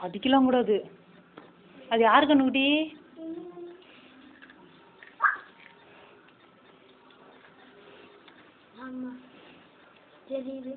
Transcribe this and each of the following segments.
அடிக்கலாம் கூடாது. அது யாரு கண்ணுக்குட்டி? ஆமா தெரியுது.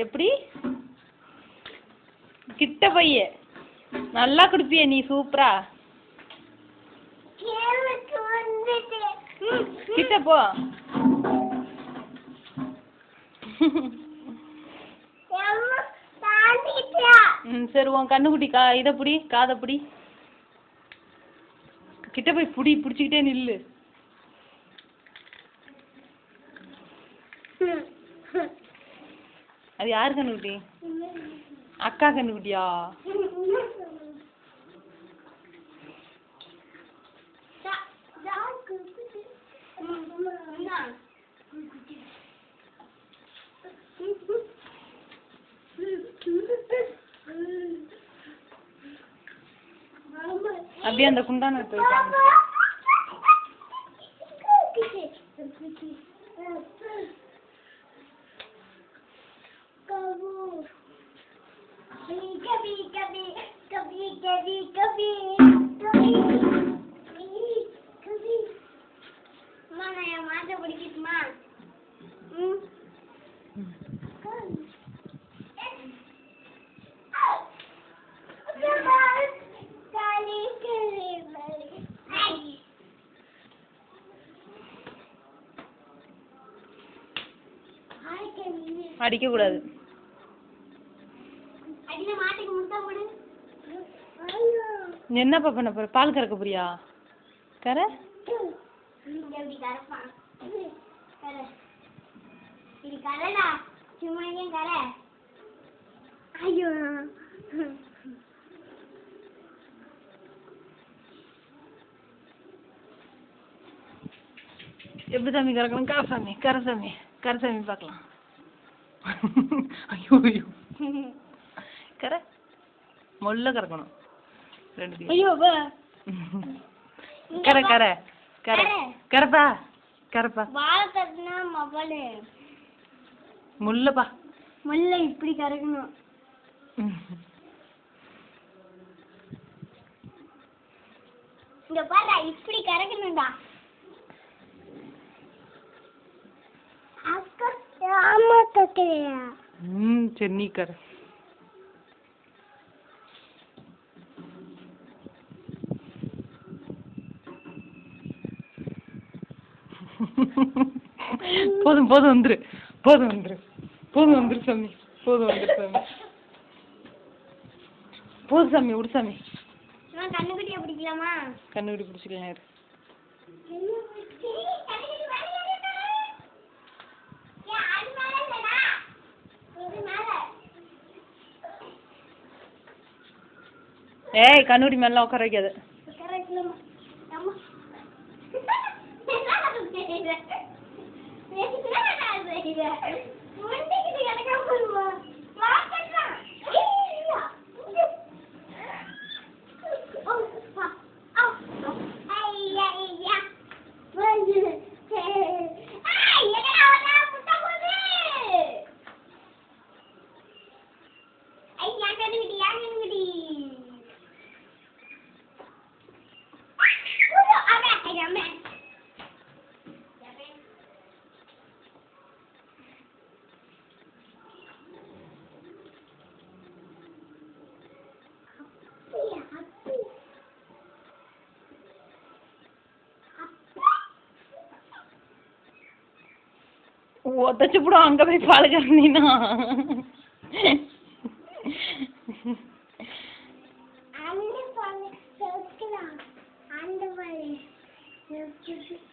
எப்படி கிட்ட பைய நல்லா குடுப்பிய நீ சூப்பரா. கிட்ட போ. சரி உன் கண்ணுக்குட்டி இத புடி, காதை புடி. கிட்ட போய் புடி, புடிச்சுக்கிட்டே நில்லு. அது யாரு கண்ணுக்குட்டி? அக்கா கண்ணுக்குட்டியா? அப்படியே அந்த குண்டான எடுத்து வைக்காம. அடிக்க கூடாது. என்னப்பா பண்ண போற? பால் கறக்க போறியா? கர எப்படி சாமி கறக்கணும்? கரசாமி கரசாமி கரசாமி பார்க்கலாம். ஐயோ ஐயோ கர மொல்ல கறக்கணும். ரெண்டு ஐயோ கர கர கர கரப்பா கரப்பா. வாழை தட்டினா மவளே முள்ளப்பா. முள்ள இப்படி கறக்கணும். இங்க பாரு இப்படி கறக்கணும்டா. அக்கா ஆமா தட்டியா. சரி நீ கர. போதும் போதும் வந்துரு, போதும் வந்துரு, போதும் வந்துரு சாமி, போதும் வந்துரு சாமி, போதும் சாமி, விடு சாமி. கண்ணுக்குட்டியை பிடிக்கலாமா? கண்ணுக்குட்டி பிடிச்சிக்கலாம் இரு. ஏய் கண்ணுக்குட்டி மேல உட்கார வைக்காது. ஒத்தச்சு போடும் அங்க போய் பால் கறந்தீனா. சரி